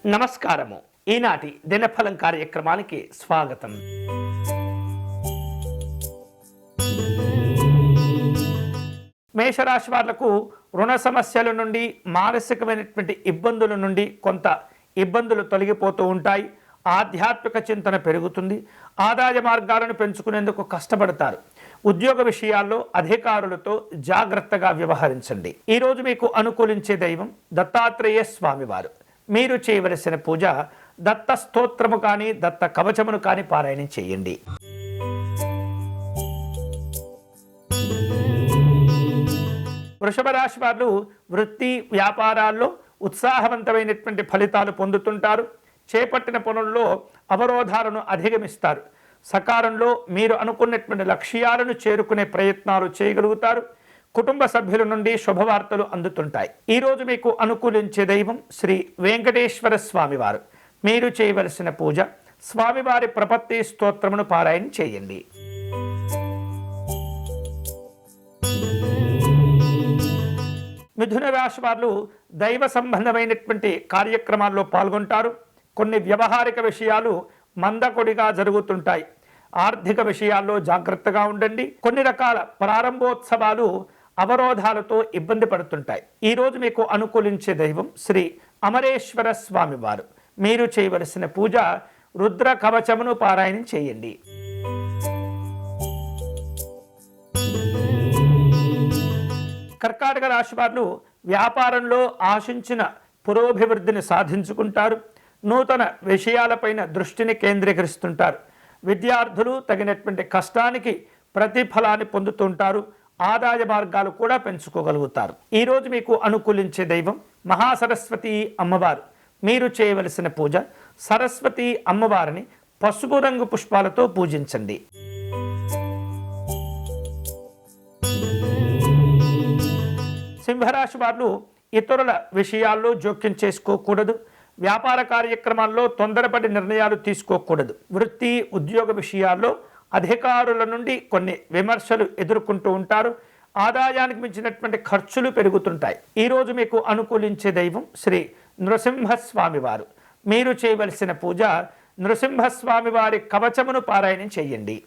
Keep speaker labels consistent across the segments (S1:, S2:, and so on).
S1: నమస్కారము. ఈనాటి దినఫలం కార్యక్రమానికి స్వాగతం. మేషరాశి వాళ్లకు రుణ సమస్యల నుండి, మానసికమైనటువంటి ఇబ్బందుల నుండి కొంత ఇబ్బందులు తొలగిపోతూ ఉంటాయి. ఆధ్యాత్మిక చింతన పెరుగుతుంది. ఆదాయ మార్గాలను పెంచుకునేందుకు కష్టపడతారు. ఉద్యోగ విషయాల్లో అధికారులతో జాగ్రత్తగా వ్యవహరించండి. ఈరోజు మీకు అనుకూలించే దైవం దత్తాత్రేయ స్వామివారు. మీరు చేయవలసిన పూజ దత్త స్తోత్రము కానీ, దత్త కవచమును కానీ పారాయణం చేయండి. వృషభ రాశి వారు వృత్తి వ్యాపారాల్లో ఉత్సాహవంతమైనటువంటి ఫలితాలు పొందుతుంటారు. చేపట్టిన పనుల్లో అవరోధాలను అధిగమిస్తారు. సకాలంలో మీరు అనుకున్నటువంటి లక్ష్యాలను చేరుకునే ప్రయత్నాలు చేయగలుగుతారు. కుటుంబ సభ్యుల నుండి శుభవార్తలు అందుతుంటాయి. ఈరోజు మీకు అనుకూలించే దైవం శ్రీ వెంకటేశ్వర స్వామివారు. మీరు చేయవలసిన పూజ స్వామివారి ప్రపత్తి స్తోత్రమును పారాయణ చేయండి. మిథున రాశి వారు దైవ సంబంధమైనటువంటి కార్యక్రమాల్లో పాల్గొంటారు. కొన్ని వ్యవహారిక విషయాలు మందకొడిగా జరుగుతుంటాయి. ఆర్థిక విషయాల్లో జాగ్రత్తగా ఉండండి. కొన్ని రకాల ప్రారంభోత్సవాలు అవరోధాలతో ఇబ్బంది పడుతుంటాయి. ఈరోజు మీకు అనుకూలించే దైవం శ్రీ అమరేశ్వర స్వామివారు. మీరు చేయవలసిన పూజ రుద్ర కవచమును పారాయణం చేయండి. కర్కాటక రాశి వారు వ్యాపారంలో ఆశించిన పురోభివృద్ధిని సాధించుకుంటారు. నూతన విషయాలపైన దృష్టిని కేంద్రీకరిస్తుంటారు. విద్యార్థులు తగినటువంటి కష్టానికి ప్రతిఫలాన్ని పొందుతుంటారు. ఆదాయ మార్గాలు కూడా పెంచుకోగలుగుతారు. ఈరోజు మీకు అనుకూలించే దైవం మహాసరస్వతి అమ్మవారు. మీరు చేయవలసిన పూజ సరస్వతి అమ్మవారిని పసుపు రంగు పుష్పాలతో పూజించండి. సింహరాశి వారు ఇతరుల విషయాల్లో జోక్యం చేసుకోకూడదు. వ్యాపార కార్యక్రమాల్లో తొందరపడి నిర్ణయాలు తీసుకోకూడదు. వృత్తి ఉద్యోగ విషయాల్లో అధికారుల నుండి కొన్ని విమర్శలు ఎదుర్కొంటూ ఉంటారు. ఆదాయానికి మించినటువంటి ఖర్చులు పెరుగుతుంటాయి. ఈరోజు మీకు అనుకూలించే దైవం శ్రీ నృసింహస్వామి వారు. మీరు చేయవలసిన పూజ నృసింహస్వామి వారి కవచమును పారాయణం చేయండి.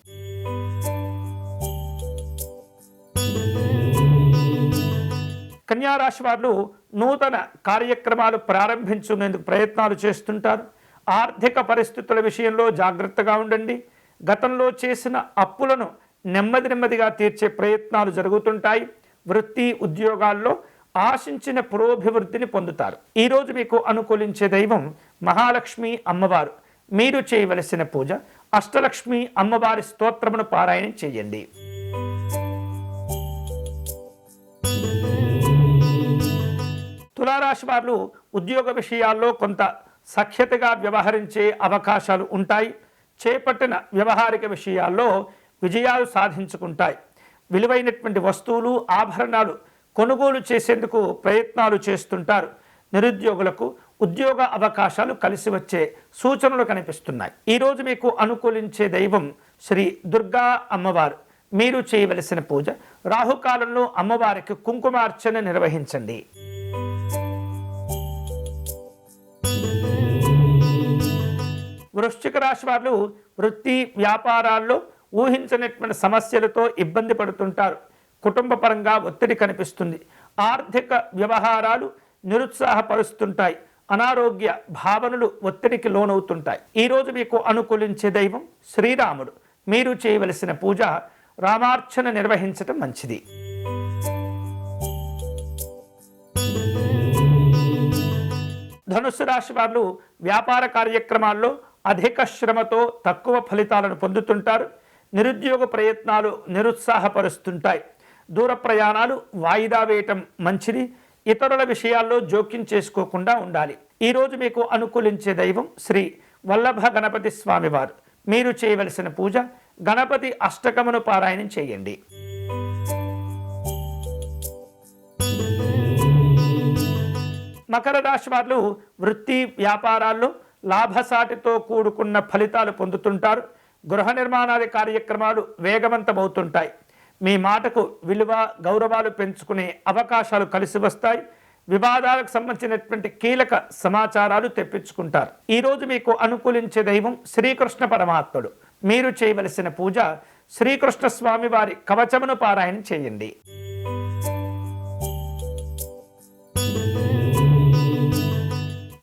S1: కన్యారాశి వారు నూతన కార్యక్రమాలు ప్రారంభించుకునేందుకు ప్రయత్నాలు చేస్తుంటారు. ఆర్థిక పరిస్థితుల విషయంలో జాగ్రత్తగా ఉండండి. గతంలో చేసిన అప్పులను నెమ్మదిగా తీర్చే ప్రయత్నాలు జరుగుతుంటాయి. వృత్తి ఉద్యోగాల్లో ఆశించిన పురోభివృద్ధిని పొందుతారు. ఈరోజు మీకు అనుకూలించే దైవం మహాలక్ష్మి అమ్మవారు. మీరు చేయవలసిన పూజ అష్టలక్ష్మి అమ్మవారి స్తోత్రమును పారాయణం చేయండి. తులారాశి వారు ఉద్యోగ విషయాల్లో కొంత సఖ్యతగా వ్యవహరించే అవకాశాలు ఉంటాయి. చేపట్టిన వ్యవహారిక విషయాల్లో విజయాలు సాధించుకుంటాయి. విలువైనటువంటి వస్తువులు ఆభరణాలు కొనుగోలు చేసేందుకు ప్రయత్నాలు చేస్తుంటారు. నిరుద్యోగులకు ఉద్యోగ అవకాశాలు కలిసి వచ్చే సూచనలు కనిపిస్తున్నాయి. ఈరోజు మీకు అనుకూలించే దైవం శ్రీ దుర్గా అమ్మవారు. మీరు చేయవలసిన పూజ రాహుకాలంలో అమ్మవారికి కుంకుమార్చన నిర్వహించండి. వృశ్చిక రాశి వారు వృత్తి వ్యాపారాల్లో ఊహించినటువంటి సమస్యలతో ఇబ్బంది పడుతుంటారు. కుటుంబ పరంగా ఒత్తిడి కనిపిస్తుంది. ఆర్థిక వ్యవహారాలు నిరుత్సాహపరుస్తుంటాయి. అనారోగ్య భావనలు ఒత్తిడికి లోనవుతుంటాయి. ఈరోజు మీకు అనుకూలించే దైవం శ్రీరాముడు. మీరు చేయవలసిన పూజ రామార్చన నిర్వహించటం మంచిది. ధనుస్సు రాశి వారు వ్యాపార కార్యక్రమాల్లో అధిక శ్రమతో తక్కువ ఫలితాలను పొందుతుంటారు. నిరుద్యోగ ప్రయత్నాలు నిరుత్సాహపరుస్తుంటాయి. దూర ప్రయాణాలు వాయిదా వేయటం మంచిది. ఇతరుల విషయాల్లో జోక్యం చేసుకోకుండా ఉండాలి. ఈరోజు మీకు అనుకూలించే దైవం శ్రీ వల్లభ గణపతి స్వామివారు. మీరు చేయవలసిన పూజ గణపతి అష్టకమును పారాయణం చేయండి. మకర రాశి వారు వృత్తి వ్యాపారాల్లో లాభసాటితో కూడుకున్న ఫలితాలు పొందుతుంటారు. గృహ నిర్మాణాది కార్యక్రమాలు వేగవంతమవుతుంటాయి. మీ మాటకు విలువ గౌరవాలు పెంచుకునే అవకాశాలు కలిసి వస్తాయి. వివాదాలకు సంబంధించినటువంటి కీలక సమాచారాలు తెప్పించుకుంటారు. ఈరోజు మీకు అనుకూలించే దైవం శ్రీకృష్ణ పరమాత్ముడు. మీరు చేయవలసిన పూజ శ్రీకృష్ణ స్వామి వారి కవచమును పారాయణ చేయండి.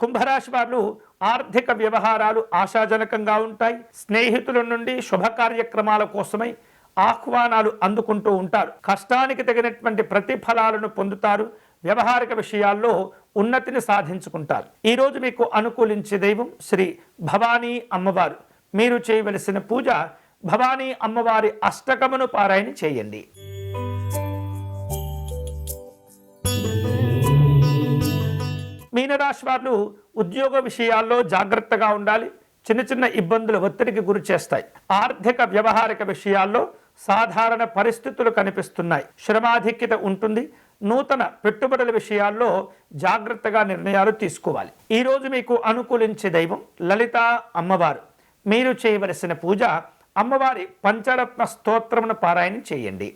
S1: కుంభరాశి వారు ఆర్థిక వ్యవహారాలు ఆశాజనకంగా ఉంటాయి. స్నేహితుల నుండి శుభ కార్యక్రమాల కోసమై ఆహ్వానాలు అందుకుంటూ ఉంటారు. కష్టానికి తగినటువంటి ప్రతిఫలాలను పొందుతారు. వ్యవహారిక విషయాల్లో ఉన్నతిని సాధించుకుంటారు. ఈరోజు మీకు అనుకూలించే దైవం శ్రీ భవానీ అమ్మవారు. మీరు చేయవలసిన పూజ భవానీ అమ్మవారి అష్టకమును పారాయణ చేయండి. మీనరాశి వారు ఉద్యోగ విషయాల్లో జాగ్రత్తగా ఉండాలి. చిన్న చిన్న ఇబ్బందులు ఒత్తిడికి గురి చేస్తాయి. ఆర్థిక వ్యవహారిక విషయాల్లో సాధారణ పరిస్థితులు కనిపిస్తున్నాయి. శ్రమాధిక్యత ఉంటుంది. నూతన పెట్టుబడుల విషయాల్లో జాగ్రత్తగా నిర్ణయాలు తీసుకోవాలి. ఈరోజు మీకు అనుకూలించే దైవం లలిత అమ్మవారు. మీరు చేయవలసిన పూజ అమ్మవారి పంచరత్న స్తోత్రమును పారాయణ చేయండి.